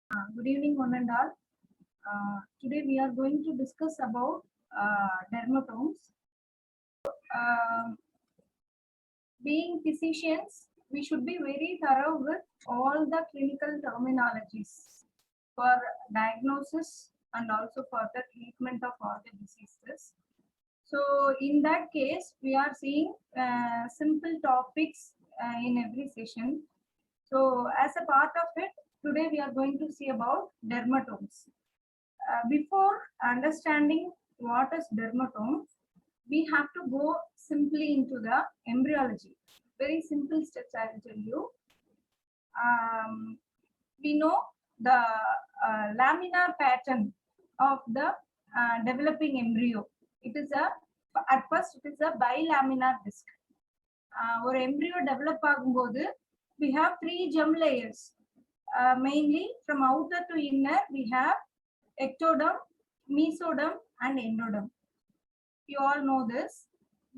Good evening, one and all. Today we are going to discuss about dermatomes. Um Being physicians, we should be very thorough with all the clinical terminologies for diagnosis and also for the treatment of all the diseases. So in that case, we are seeing simple topics in every session. So as a part of it, today we are going to see about dermatomes. Before understanding what is dermatome, we have to go simply into the embryology. Very simple steps I will tell you. We know the laminar pattern of the developing embryo. It is at first it is a bilaminar disc. Or embryo develop ஆகும்போது we have three germ layers. Mainly from outer to inner we have ectoderm, mesoderm and endoderm. You all know this,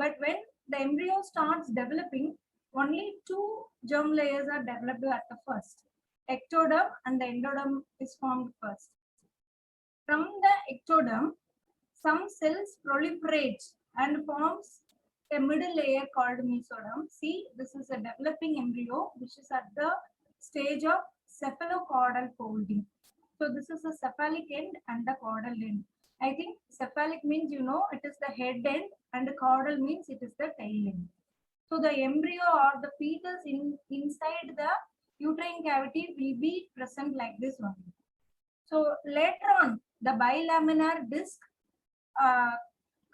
but when the embryo starts developing, only two germ layers are developed at the first. Ectoderm and the endoderm is formed first. From the ectoderm, some cells proliferate and forms a middle layer called mesoderm. See, this is a developing embryo which is at the stage of cephalocaudal folding. So this is a cephalic end and the caudal end. I think cephalic means it is the head end and the caudal means it is the tail end. So the embryo or the fetus inside the uterine cavity will be present like this one. So later on, the bilaminar disc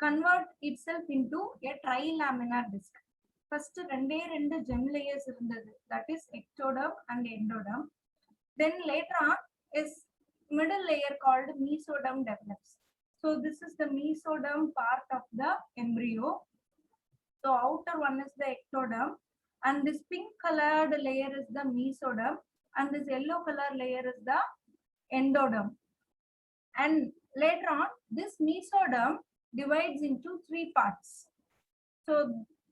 convert itself into a trilaminar disc. First, two germ layers that is ectoderm and endoderm. Then later on is middle layer called mesoderm develops. So this is the mesoderm part of the embryo. So outer one is the ectoderm, and this pink colored layer is the mesoderm, and this yellow color layer is the endoderm. And later on, this mesoderm divides into three parts. So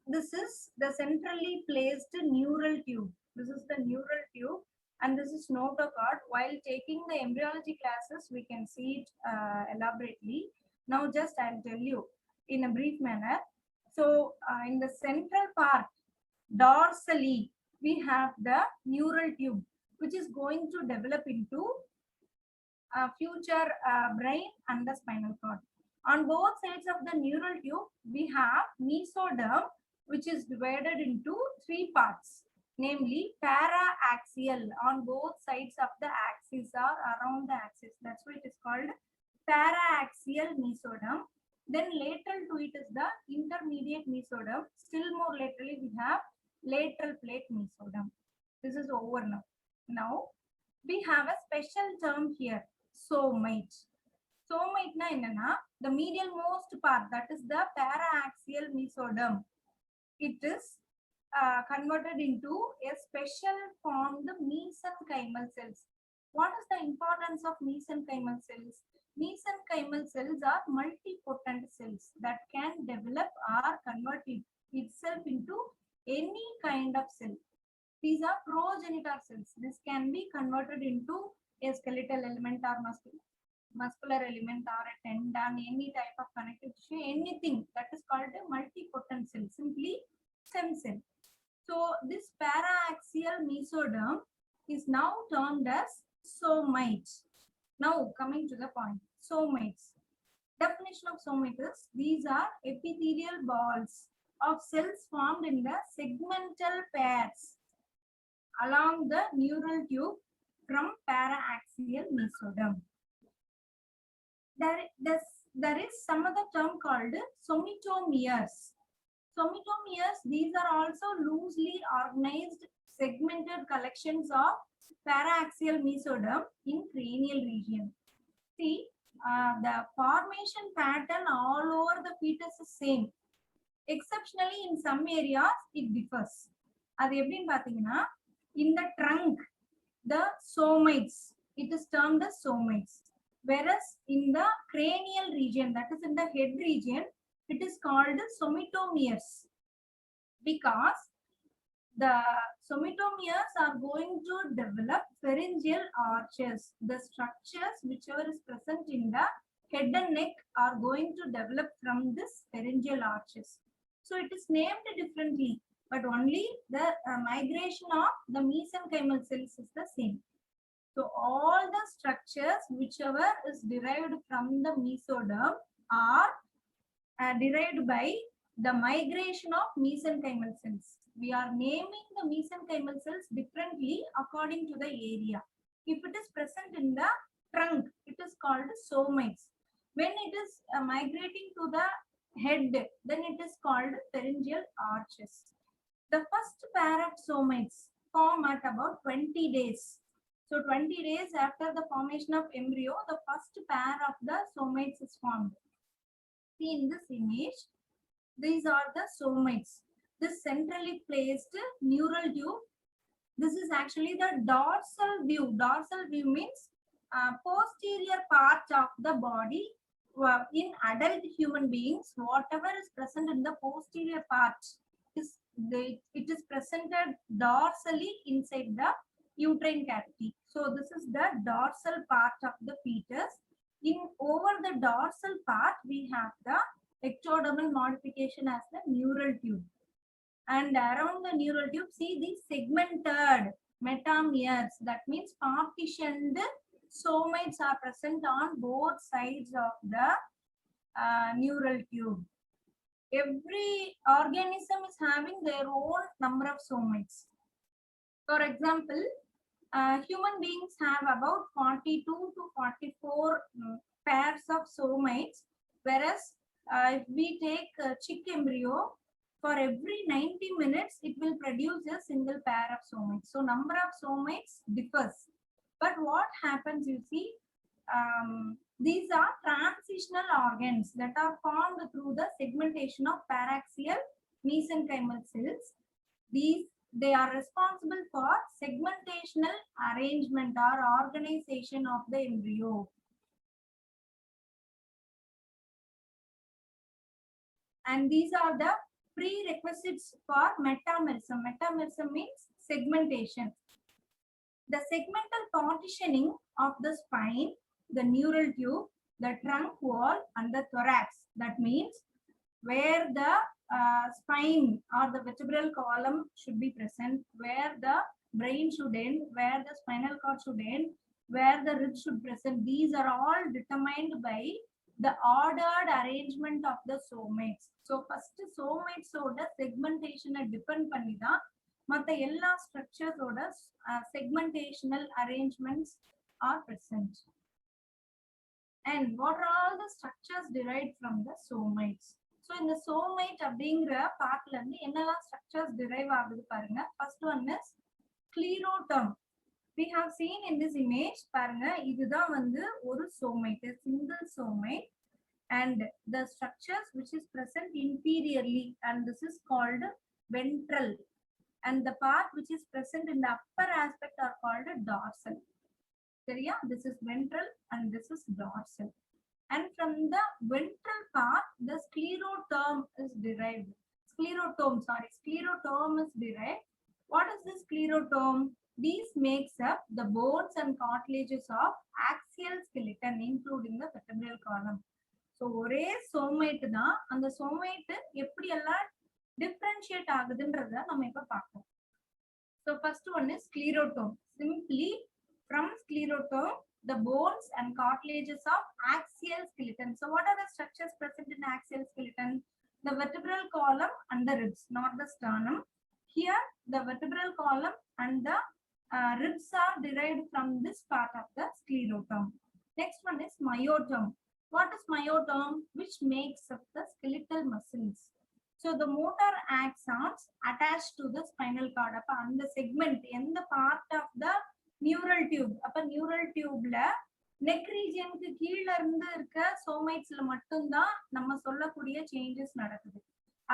this is the centrally placed neural tube. This is the neural tube, and this is notochord. While taking the embryology classes, we can see it elaborately. Now just I'll tell you in a brief manner. So in the central part, dorsally, we have the neural tube, which is going to develop into future brain and the spinal cord. On both sides of the neural tube, we have mesoderm, which is divided into three parts, namely paraaxial. On both sides of the axis or around the axis, that's why it is called paraaxial mesoderm. Then lateral to it is the intermediate mesoderm. Still more laterally, we have lateral plate mesoderm. This is over now. Now we have a special term here, somite. Somite na enna, the medial most part, that is the paraaxial mesoderm. It is converted into a special formed mesenchymal cells. What is the importance of mesenchymal cells? Mesenchymal cells are multipotent cells that can develop or convert itself into any kind of cell. These are progenitor cells. This can be converted into a skeletal element or muscular element or a tendon, any type of connective tissue, anything that is called a multipotent cell, simply stem cell. So this paraaxial mesoderm is now termed as somite. Now coming to the point, somites. Definition of somites: these are epithelial balls of cells formed in the segmental pairs along the neural tube from paraaxial mesoderm. There is some other term called somitomeres. Somitomeres, these are also loosely organized segmented collections of paraaxial mesoderm in cranial region. See, the formation pattern all over the fetus is same. Exceptionally, in some areas, it differs. In the trunk, the somites, it is termed as somites. Whereas in the cranial region, that is in the head region, it is called somitomeres, because the somitomeres are going to develop pharyngeal arches. The structures whichever is present in the head and neck are going to develop from this pharyngeal arches. So it is named differently, but only the migration of the mesenchymal cells is the same. So all the structures whichever is derived from the mesoderm are derived by the migration of mesenchymal cells. We are naming the mesenchymal cells differently according to the area. If it is present in the trunk, it is called somites. When it is migrating to the head, then it is called pharyngeal arches. The first pair of somites form at about 20 days. So 20 days after the formation of embryo, the first pair of the somites is formed. See in this image, these are the somites. This centrally placed neural tube. This is actually the dorsal view. Dorsal view means posterior part of the body. In adult human beings, whatever is present in the posterior part it is presented dorsally inside the uterine cavity. So this is the dorsal part of the fetus. Over the dorsal part, we have the ectodermal modification as the neural tube. And around the neural tube, see these segmented metameres. That means partitioned somites are present on both sides of the neural tube. Every organism is having their own number of somites. For example, human beings have about 42 to 44 pairs of somites, whereas if we take a chick embryo, for every 90 minutes, it will produce a single pair of somites. So number of somites differs. But what happens, you see, these are transitional organs that are formed through the segmentation of paraxial mesenchymal cells. They are responsible for segmentational arrangement or organization of the embryo. And these are the prerequisites for metamerism. Metamerism means segmentation. The segmental partitioning of the spine, the neural tube, the trunk wall, and the thorax. That means where the spine or the vertebral column should be present, where the brain should end, where the spinal cord should end, where the ribs should present. These are all determined by the ordered arrangement of the somites. So first somites oda segmentation depend panni da matta ella structures oda segmentational arrangements are present. And what are all the structures derived from the somites? So in the somite அப்படிங்கற பார்ட்ல இருந்து என்னெல்லாம் structures derive ஆகுது பாருங்க. First one is scleroderm. We have seen in this image பாருங்க, இதுதான் வந்து ஒரு somite, a single somite, and the structures which is present inferiorly, and this is called ventral, and the part which is present in the upper aspect are called dorsal. Seriya? This is ventral and this is dorsal. And from the ventral part, the scleroderm is derived. Scleroderm is derived. What is this scleroderm? These makes up the bones and cartilages of axial skeleton, including the vertebral column. So, ஒரே somite தான். அந்த somite எப்படி எல்லாம் differentiate ஆகுதுன்றத நம்ம இப்ப பார்ப்போம். So, first one is scleroderm. Simply from scleroderm, the bones and cartilages of axial skeleton. So what are the structures present in axial skeleton? The vertebral column and the ribs, not the sternum. Here the vertebral column and the ribs are derived from this part of the scleroderm. Next one is myoderm. What is myoderm? Which makes up the skeletal muscles. So the motor axons attached to the spinal cord. Appa and the segment in the part of the neural tube. அப்ப neural tubeல neck regionக்கு கீழ இருந்து இருக்க somitesல மட்டும் தான் நம்ம சொல்லக்கூடிய changes நடக்குது.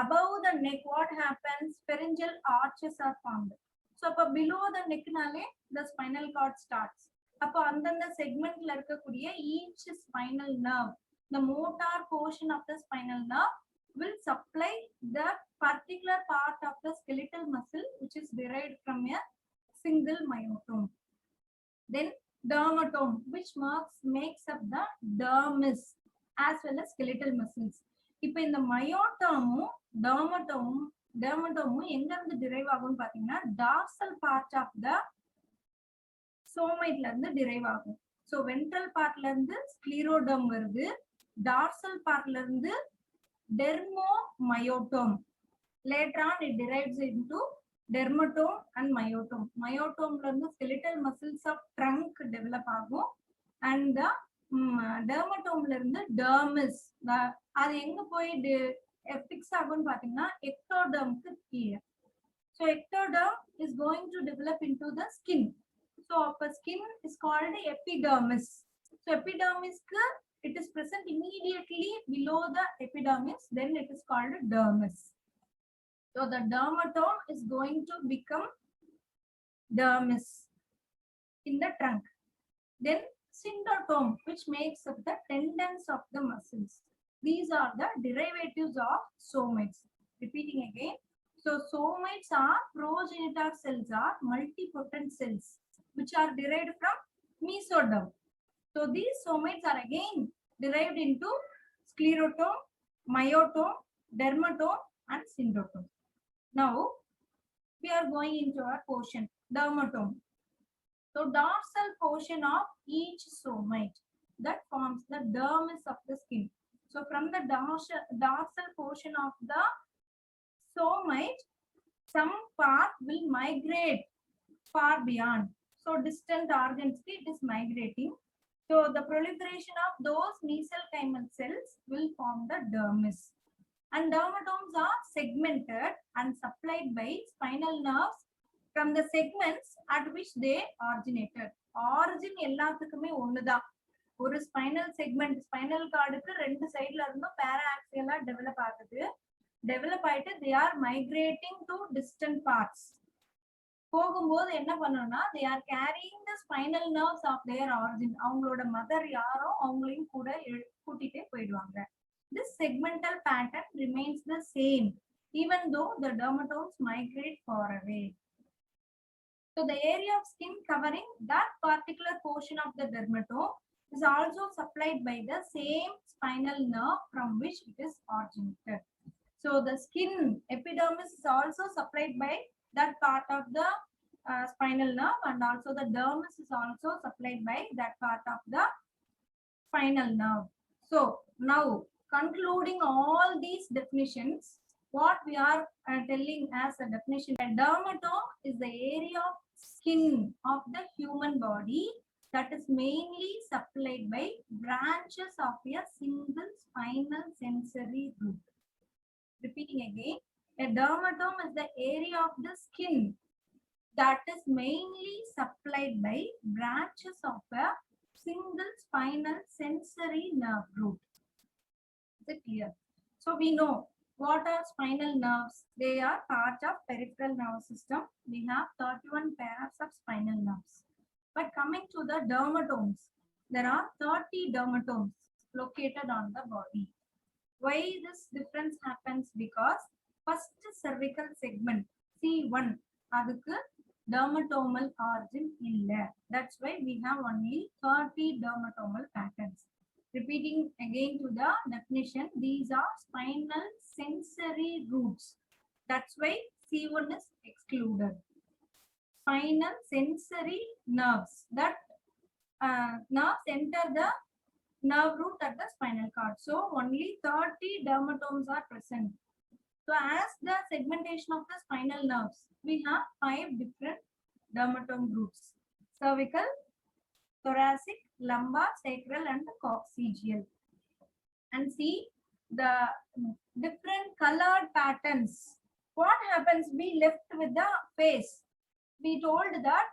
Above the neck, what happens? Pharyngeal arches are formed. So அப்ப below the neckனாலே the spinal cord starts. அப்ப அந்தந்த segmentல இருக்கக்கூடிய each spinal nerve, the motor portion of the spinal nerve will supply the particular part of the skeletal muscle which is derived from a single myoderm. Then dermatome, which makes up the dermis as well as skeletal muscles. இப்போ இந்த மயோட்டோமும் டெர்மட்டோமும் எங்க இருந்து drive ஆகும்னு பாத்தீங்கன்னா dorsal part of the சோமைட்ல இருந்து drive ஆகும். So ventral பார்ட்ல இருந்து ஸ்க்ளீரோடர்ம் வருது, டார்சல் பார்ட்ல இருந்து டெர்மோமயோட்டோம். Later on it derives into dermatome and myotome. Myotome la irundhu skeletal muscles of trunk develop agum and the dermatome la irundhu dermis adu enga poi fix agum pathina ectoderm ku keela. So ectoderm is going to develop into the skin. So upper skin is called epidermis. So epidermis ku it is present immediately below the epidermis, then it is called dermis. So the dermatome is going to become dermis in the trunk. Then syndotome, which makes up the tendons of the muscles. These are the derivatives of somates. Repeating again. So somates are progenitor cells, are multipotent cells which are derived from mesoderm. So these somates are again derived into sclerotome, myotome, dermatome and syndotome. Now we are going into our portion, dermatome. So dorsal portion of each somate that forms the dermis of the skin. So from the dorsal portion of the somate, some part will migrate far beyond. So distant organs it is migrating. So the proliferation of those mesenchymal cells will form the dermis. And dermatomes are segmented and supplied by spinal nerves from the segments at which they originated. Origin எல்லாத்துக்குமே ஒண்ணுதான். ஒரு spinal segment spinal கார்டுக்கு ரெண்டு சைடுல இருந்தும் பேராஆக்சியலா develop ஆகுது. Develop ஆயிட்டு they are migrating to distant parts. போகும்போது என்ன பண்ணணும்னா they are carrying the spinal nerves of their origin. அவங்களோட மதர் யாரோ அவங்களையும் கூட கூட்டிட்டே போயிடுவாங்க. This segmental pattern remains the same even though the dermatomes migrate far away. So the area of skin covering that particular portion of the dermatome is also supplied by the same spinal nerve from which it is originated. So the skin epidermis is also supplied by that part of the spinal nerve, and also the dermis is also supplied by that part of the spinal nerve. So now concluding all these definitions, what we are telling as a definition, a dermatome is the area of skin of the human body that is mainly supplied by branches of a single spinal sensory root. Repeating again, a dermatome is the area of the skin that is mainly supplied by branches of a single spinal sensory nerve root. Is it clear? So we know what are spinal nerves. They are part of peripheral nervous system. We have 31 pairs of spinal nerves. But coming to the dermatomes, there are 30 dermatomes located on the body. Why this difference happens? Because first cervical segment C1 adukku dermatomal origin illa. That's why we have only 30 dermatomal patterns. Repeating again to the definition, these are spinal sensory roots. That's why C1 is excluded. Spinal sensory nerves, that nerves enter the nerve root at the spinal cord. So only 30 dermatomes are present. So as the segmentation of the spinal nerves, we have 5 different dermatome groups: cervical, thoracic, lumbar, sacral and coccygeal. And see the different colored patterns. What happens? We left with the face. We told that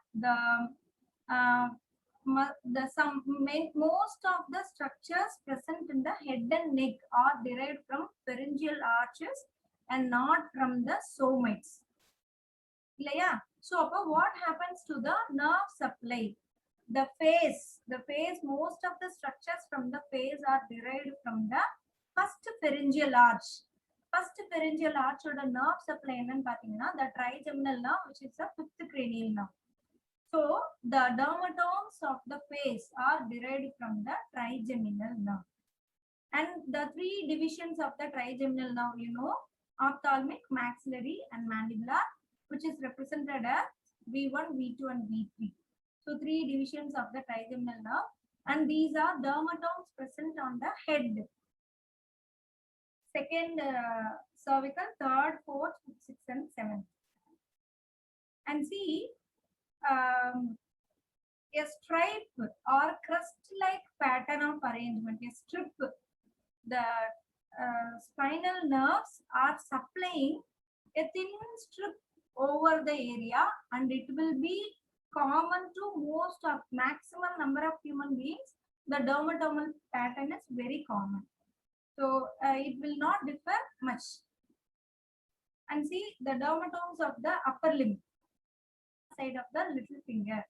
most of the structures present in the head and neck are derived from pharyngeal arches and not from the somates. Yeah. So what happens to the nerve supply? The face, most of the structures from the face are derived from the first pharyngeal arch. First pharyngeal arch oda nerve supply enna pathina the trigeminal nerve, which is the fifth cranial nerve. So So the dermatomes of the face are derived from the trigeminal nerve. And the three divisions of the trigeminal nerve, you know, ophthalmic, maxillary, and mandibular, which is represented as V1, V2, and V3. So three divisions of the trigeminal nerve, and these are dermatomes present on the head. Second cervical, third, fourth, fifth, sixth, and seventh. And see, a stripe or crust-like pattern of arrangement, a strip. The spinal nerves are supplying a thin strip over the area, and it will be common to most of maximum number of human beings. The dermatomal pattern is very common. So it will not differ much. And see the dermatomes of the upper limb, side of the little finger.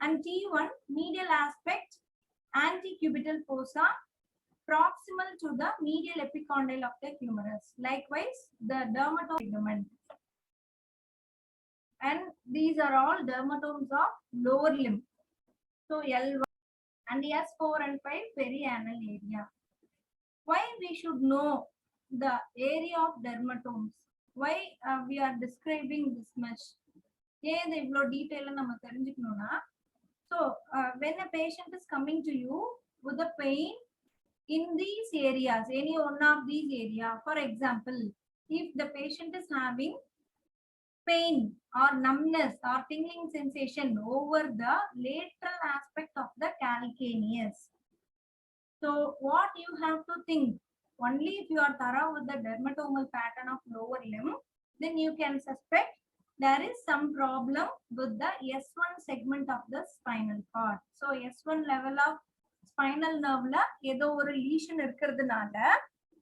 And T1, medial aspect, antecubital fossa, proximal to the medial epicondyle of the humerus. Likewise, the dermatome ligament. And these are all dermatomes of lower limb. So L1 and S4 and 5 perianal area. Why we should know the area of dermatomes? Why we are describing this much? ஏன் இவ்வளோ டீட்டெயிலாக நம்ம தெரிஞ்சுக்கணும்னா, so when a patient is coming to you with a pain in these areas, any one of these areas, for example, if the patient is having pain or numbness or tingling sensation over the lateral aspect of the calcaneus, so what you have to think, only if you are thorough with the dermatomal pattern of lower limb, then you can suspect there is some problem with the S1 segment of the spinal cord. So S1 level of spinal nerve la ஏதோ ஒரு lesion இருக்கிறதுனால,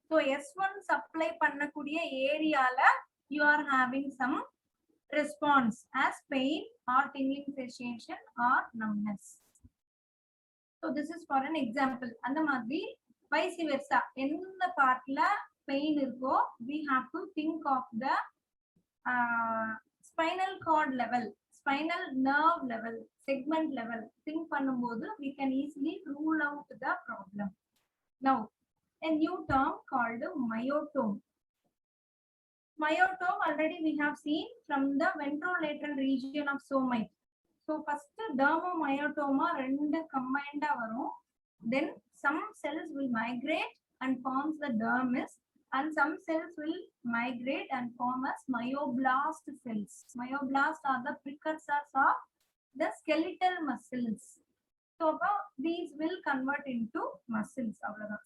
so S1 supply பண்ணக்கூடிய ஏரியால you are having some response as pain or tingling sensation or numbness. So this is for an example. அந்த மாதிரி vice versa, எந்த பார்ட்ல pain இருக்கோ, we have to think of the spinal cord level, spinal nerve level, segment level. Think பண்ணும்போது we can easily rule out the problem. Now, a new term called myotome. Myotome already we have seen from the ventrolateral region of somite. So first dermomyotoma rendu combined varum. Then some cells will migrate and forms the dermis, and some cells will migrate and form as myoblast cells. Myoblasts are the precursors of the skeletal muscles. So these will convert into muscles.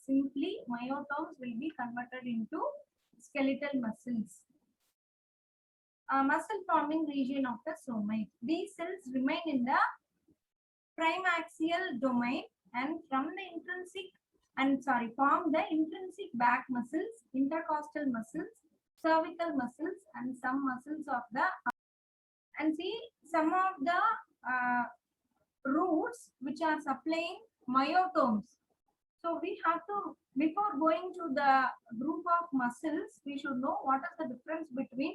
Simply myotomes will be converted into skeletal muscles. Muscle forming region of the somite. These cells remain in the primaxial domain and from the form the intrinsic back muscles, intercostal muscles, cervical muscles, and some muscles of the, and see some of the roots which are supplying myotomes. So we have to, before going to the group of muscles, we should know what is the difference between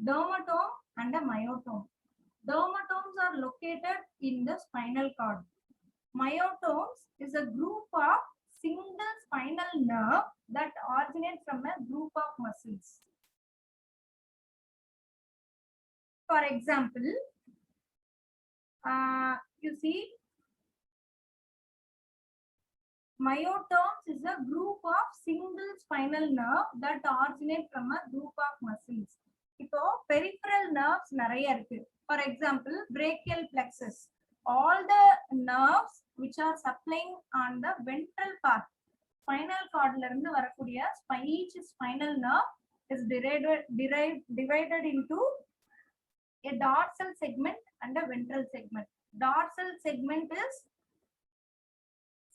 dermatome and a myotome. Dermatomes are located in the spinal cord. Myotomes is a group of single spinal nerve that originates from a group of muscles. For example, you see, myotomes is a group of single spinal nerve that originate from a group of muscles. இப்போ peripheral nerves நிறைய இருக்கு. For example, brachial plexus. All the nerves which are supplying on the ventral part, spinal cord la irundhu varakuriya each spinal nerve is divided into a dorsal segment and a ventral segment. Dorsal segment is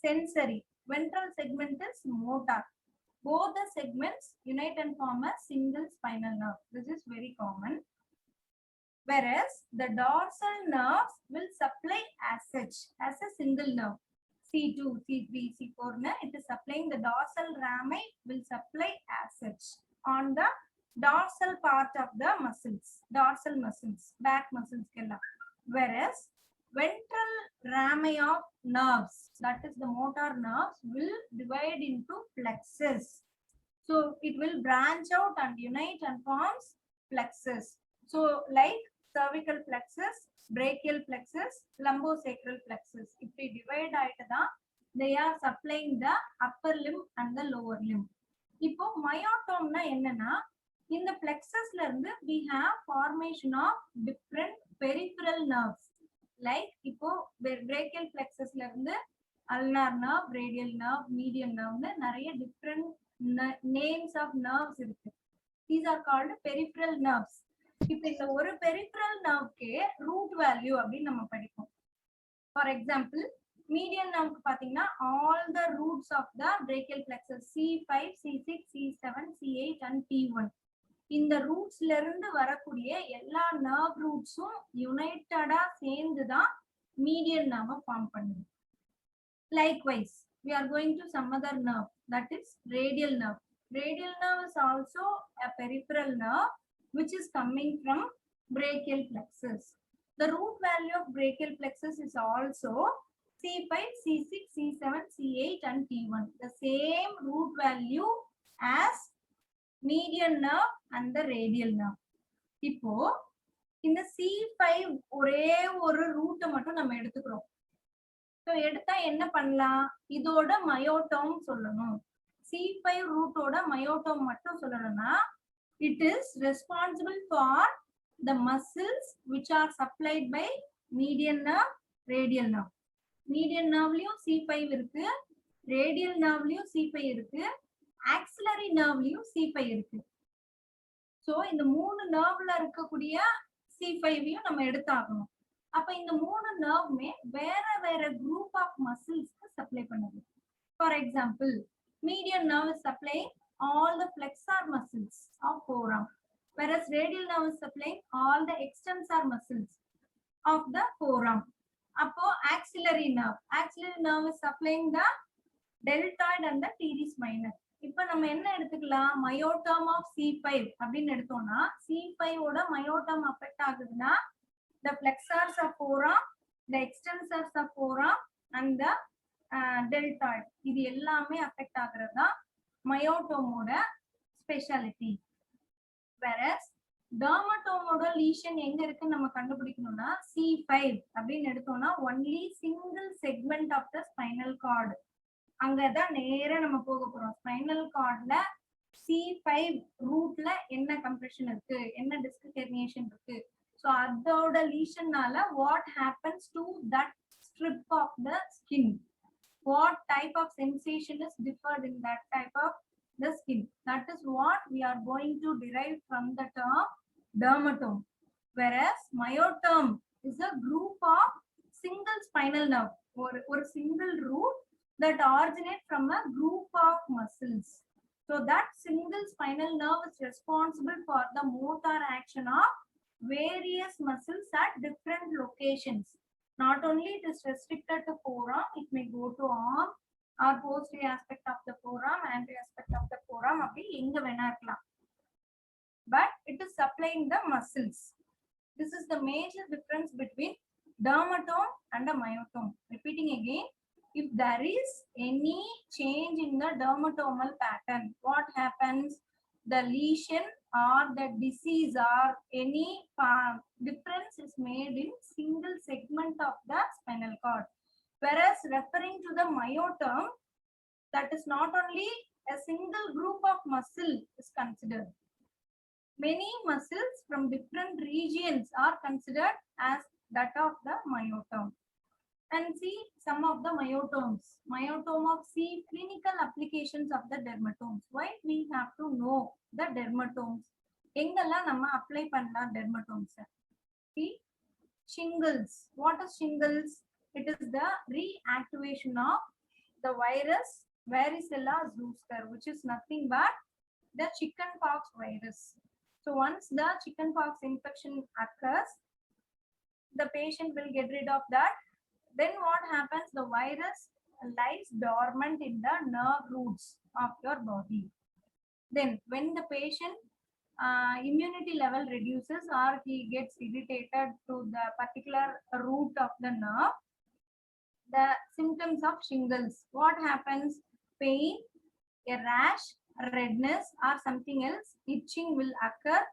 sensory, ventral segment is motor. Both the segments unite and form a single spinal nerve. This is very common. Whereas the dorsal nerves will supply as such, as a single nerve. C2, C3, C4, it is supplying the dorsal rami will supply as such on the dorsal part of the muscles, dorsal muscles, back muscles. Whereas ventral rami of nerves, that is the motor nerves, will divide into plexus. So it will branch out and unite and forms plexus. So like cervical plexus, brachial plexus, lumbosacral plexus. If we divide it, they are supplying the upper limb and the lower limb. இப்போ மயோட்டோம்னா என்னன்னா, இந்த plexusல இருந்து we have formation of different peripheral nerves. Like இப்போ brachial plexusல இருந்து ulnar nerve, radial nerve, median nerve நிறைய different names of nerves இருக்கு. These are called peripheral nerves. இப்போ இந்த ஒரு peripheral nerve root value அப்படின்னு நம்ம படிப்போம். For example, median nerve பாத்தீங்கன்னா all the roots of the brachial plexus C5, C6, C7, C8 and T1. இந்த ரூட்ஸ்ல இருந்து வரக்கூடிய எல்லா nerve rootsம் யுனைட்டடா சேர்ந்து தான் median nerve ஃபார்ம் பண்ணுது. Likewise, we are going to some other nerve, that is radial nerve. Radial nerve is also a peripheral nerve which is coming from brachial plexus. The root value of brachial plexus is also C5, C6, C7, C8 and T1. The same root value as median nerve and the radial nerve. இப்போ இந்த C5 ஒரே ஒரு root மட்டும் நம்ம எடுத்துக்கிறோம். So எடுத்தா என்ன பண்ணலாம், இதோட மயோட்டோம் சொல்லணும். C5 ரூட்டோட மயோட்டோம் மட்டும் சொல்லணும்னா, it is responsible for the muscles which are supplied by median nerve, radial nerve. Median nerveலயும் C5 இருக்கு, radial nerveலயும் C5 இருக்கு, axillary nerveலயும் C5 இருக்கு. So இந்த மூணு nerveல இருக்கக்கூடிய C5யும் நம்ம எடுத்தாகணும். அப்ப இந்த மூணு nerveமே வேற வேற group of musclesக்கு supply பண்ணுது. For example, median nerve is supplying all the flexor muscles of forearm, whereas radial nerve is supplying all the extensor muscles of the forearm. அப்போ axillary nerve is supplying the deltoid and the teres minor. இப்போ நம்ம என்ன எடுத்துக்கலாம், myotom of C5 அப்படின்னு எடுத்தோம்னா, C5 ஓட myotom affect ஆகுதுன்னா the flexors of forearm, the extensors of forearm and the deltoid, இது எல்லாமே affect ஆகுறதா மயோட்டோமோட ஸ்பெஷாலிட்டி. whereas dermatomoட லீஷன் எங்க இருக்குன்னு நம்ம கண்டுபிடிக்கணும்னா C5 அப்படின்னு எடுத்தோம்னா only single segment of the spinal cord, அங்கதான் நேரா நம்ம போக போறோம். ஸ்பைனல் கார்ட்ல C5 ரூட்ல என்ன கம்ப்ரெஷன் இருக்கு, என்ன டிஸ்க் ஹெர்னியேஷன் இருக்கு. So அதோட லீஷன்னால what happens to that strip of the skin, what type of sensation is differed in that type of the skin, that is what we are going to derive from the term dermatome. Whereas myotom is a group of single spinal nerve or single root that originate from a group of muscles. So that single spinal nerve is responsible for the motor action of various muscles at different locations. Not only it is restricted to forearm, it may go to arm or posterior aspect of the forearm, anterior aspect of the forearm, அப்படி எங்க வேணா இருக்கலாம். But it is supplying the muscles. This is the major difference between dermatome and a myotome. Repeating again, if there is any change in the dermatomal pattern, what happens? The lesion or the disease or any difference is made in single segment of the spinal cord. Whereas referring to the myotom, that is not only a single group of muscle is considered. Many muscles from different regions are considered as that of the myotom. And see some of the myotomes. Myotome of C, clinical applications of the dermatomes. Why we have to know the dermatomes? எங்கெல்லாம் நம்ம apply பண்ணலாம் dermatomes? See, shingles. What is shingles? It is the reactivation of the virus varicella zoster, which is nothing but the chickenpox virus. So once the chickenpox infection occurs, the patient will get rid of that. Then what happens? The virus lies dormant in the nerve roots of your body. Then when the patient immunity level reduces or he gets irritated to the particular root of the nerve. The symptoms of shingles, what happens? Pain, a rash, redness or something else, itching will occur.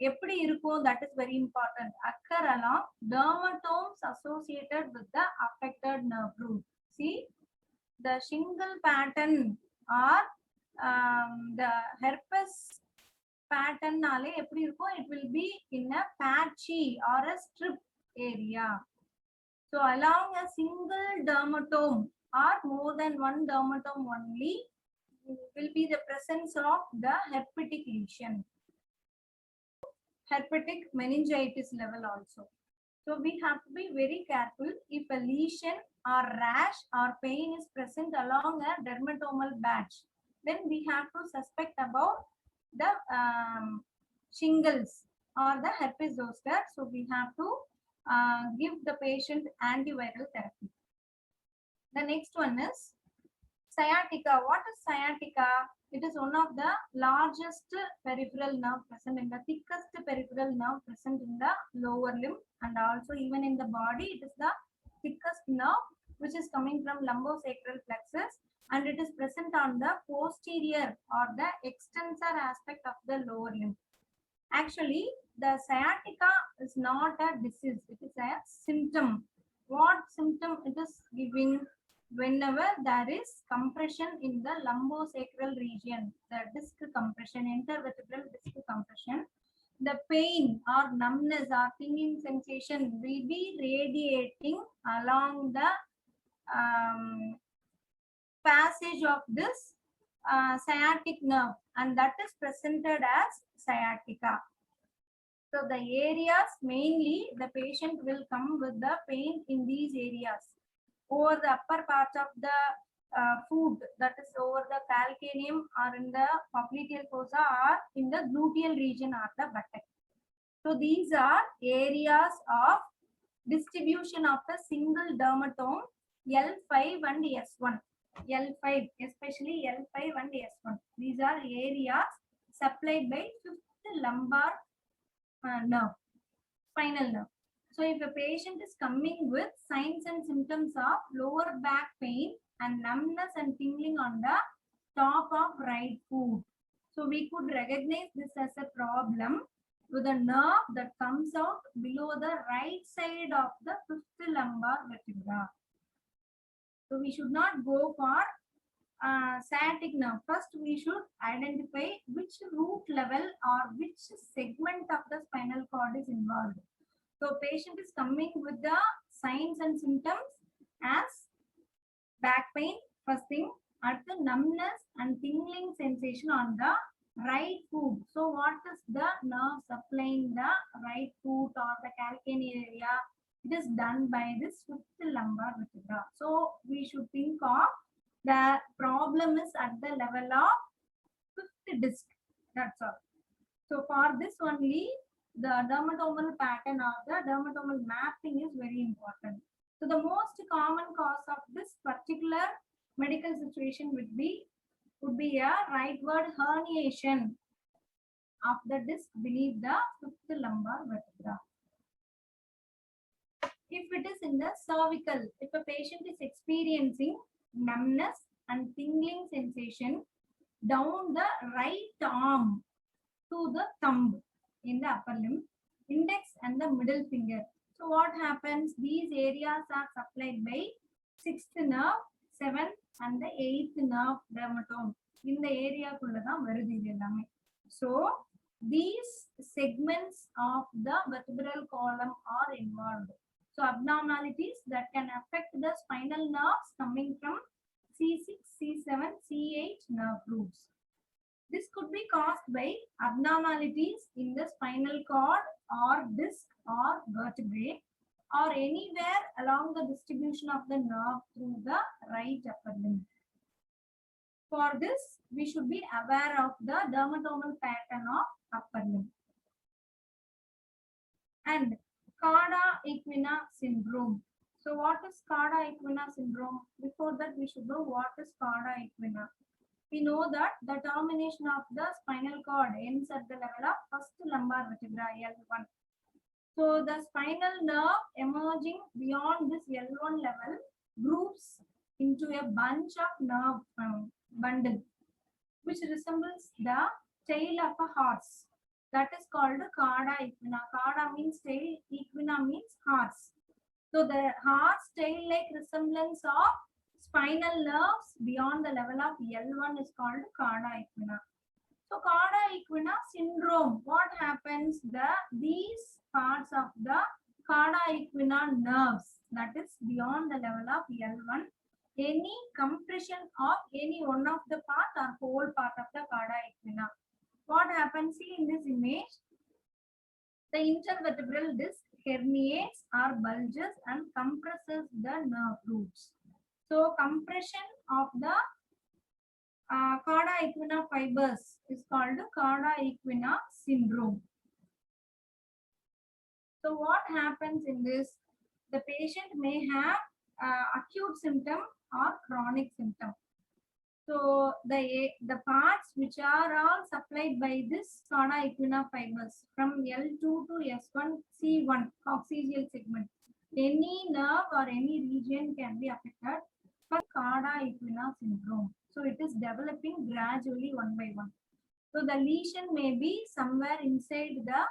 எப்படி இருக்கும்? That is very important. Occur along dermatomes associated with the affected nerve root. See, the shingle pattern or the herpes pattern nale எப்படி இருக்கும்? It will be in a patchy or a strip area. So along a single dermatome or more than one dermatome only will be the presence of the herpetic lesion. Herpetic meningitis level also. So we have to be very careful. If a lesion or rash or pain is present along a dermatomal batch, then we have to suspect about the shingles or the herpes zoster. So we have to give the patient antiviral therapy. The next one is sciatica. What is sciatica? It is one of the largest peripheral nerve present in the thickest peripheral nerve present in the lower limb and also even in the body. It is the thickest nerve which is coming from lumbosacral plexus and it is present on the posterior or the extensor aspect of the lower limb. Actually, the sciatica is not a disease, it is a symptom. What symptom it is giving? Whenever there is compression in the lumbosacral region, the disc compression, intervertebral disc compression, the pain or numbness or tingling sensation will be radiating along the passage of this sciatic nerve and that is presented as sciatica. So the areas, mainly the patient will come with the pain in these areas. Over the upper part of the foot, that is over the calcaneum or in the popliteal fossa or in the gluteal region or the buttock. So these are areas of distribution of the single dermatome L5 and S1. L5, especially L5 and S1. These are areas supplied by fifth lumbar nerve, spinal nerve. So if a patient is coming with signs and symptoms of lower back pain and numbness and tingling on the top of right foot, so we could recognize this as a problem with a nerve that comes out below the right side of the fifth lumbar vertebra. So we should not go for sciatic nerve. First, we should identify which root level or which segment of the spinal cord is involved. So patient is coming with the signs and symptoms as back pain, first thing, at the numbness and tingling sensation on the right foot. So what is the nerve supplying the right foot or the calcaneal area? It is done by this fifth lumbar vertebra. So we should think of the problem is at the level of fifth disc. That's all. So for this only, the dermatomal pattern or the dermatomal mapping is very important. So the most common cause of this particular medical situation would be a rightward herniation of the disc beneath the fifth lumbar vertebra. If it is in the cervical, if a patient is experiencing numbness and tingling sensation down the right arm to the thumb in the upper limb, index and the middle finger. So what happens? These areas are supplied by 6th nerve, 7th and the 8th nerve dermatome. In the area so these segments of the vertebral column are involved. So abnormalities that can affect the spinal nerves coming from C6, C7, C8 nerve roots. This could be caused by abnormalities in the spinal cord or disc or vertebrae or anywhere along the distribution of the nerve through the right upper limb. For this, we should be aware of the dermatomal pattern of upper limb. And Cauda equina syndrome. So what is Cauda equina syndrome? Before that, we should know what is Cauda equina. we know that the termination of the spinal cord ends at the level of first lumbar vertebra L1. So the spinal nerve emerging beyond this L1 level groups into a bunch of nerve bundle, which resembles the tail of a horse. That is called cauda equina. Cauda means tail, equina means horse. So the horse tail-like resemblance of spinal nerves beyond the level of L1 is called cauda equina. So cauda equina syndrome, what happens? These parts of the cauda equina nerves, that is beyond the level of L1, any compression of any one of the part or whole part of the cauda equina. What happens? See in this image, the intervertebral disc herniates or bulges and compresses the nerve roots. So compression of the cauda equina fibers is called cauda equina syndrome. So what happens in this? The patient may have acute symptom or chronic symptom. So the parts which are all supplied by this cauda equina fibers from L2 to S1 C1 coccygeal segment. Any nerve or any region can be affected for cauda equina syndrome. So it is developing gradually one by one. So the lesion may be somewhere inside the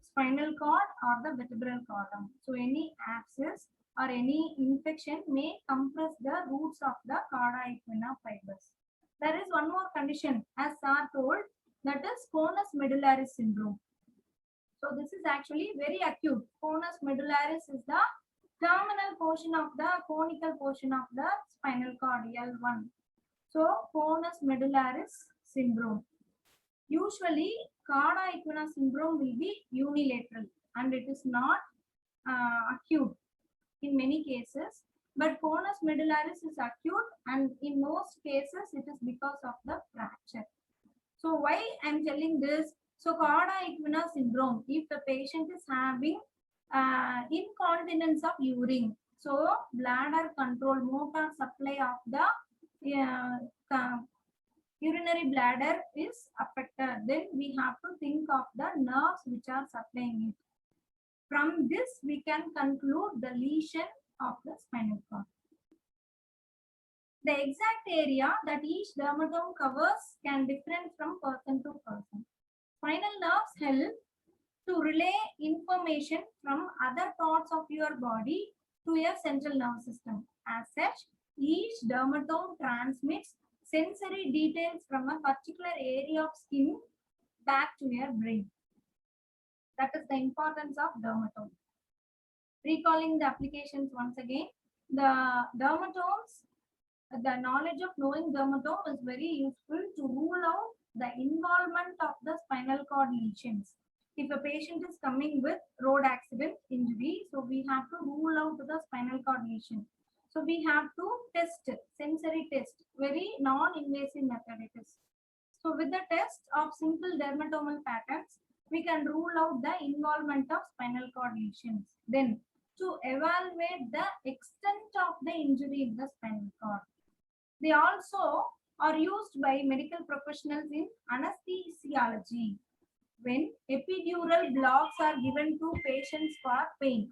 spinal cord or the vertebral column. So any abscess or any infection may compress the roots of the cauda equina fibers. There is one more condition, as Sir told, that is conus medullaris syndrome. So this is actually very acute. Conus medullaris is the terminal portion of the conical portion of the spinal cord L1. So conus medullaris syndrome. Usually cauda equina syndrome will be unilateral and it is not acute in many cases. But conus medullaris is acute and in most cases it is because of the fracture. So why I am telling this? So cauda equina syndrome, if the patient is having incontinence of urine, so bladder control, motor supply of the urinary bladder is affected, then we have to think of the nerves which are supplying it. From this we can conclude the lesion of the spinal cord. The exact area that each dermatome covers can differ from person to person. Spinal nerves help to relay information from other parts of your body to your central nervous system. As such, each dermatome transmits sensory details from a particular area of skin back to your brain. That is the importance of dermatome. Recalling the applications once again, the dermatomes, the knowledge of knowing dermatome is very useful to rule out the involvement of the spinal cord lesions. If a patient is coming with road accident injury, so we have to rule out the spinal cord lesion. So we have to test, sensory test, very non-invasive method it is. So with the test of simple dermatomal patterns, we can rule out the involvement of spinal cord lesions. Then to evaluate the extent of the injury in the spinal cord. They also are used by medical professionals in anesthesiology when epidural blocks are given to patients for pain.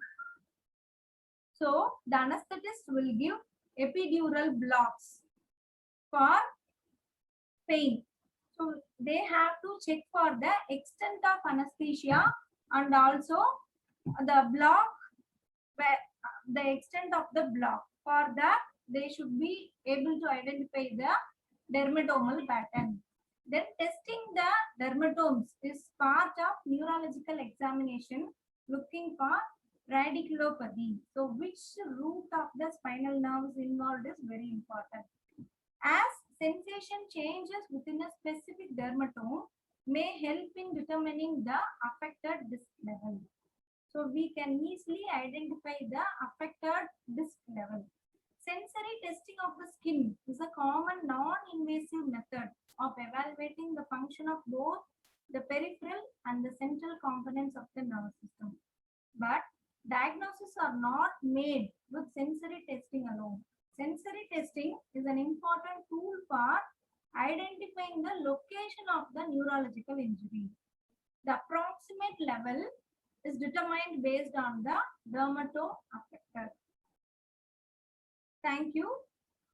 So the anesthetist will give epidural blocks for pain. So they have to check for the extent of anesthesia and also the block, the extent of the block. For that, they should be able to identify the dermatomal pattern. Then testing the dermatomes is part of neurological examination looking for radiculopathy. So which root of the spinal nerves involved is very important. As sensation changes within a specific dermatome may help in determining the affected disc level. So we can easily identify the affected disc level. Sensory testing of the skin is a common non-invasive method of evaluating the function of both the peripheral and the central components of the nervous system. But diagnoses are not made with sensory testing alone. Sensory testing is an important tool for identifying identifying the location of the neurological injury. The approximate level is determined based on the dermatoaffector. Thank you.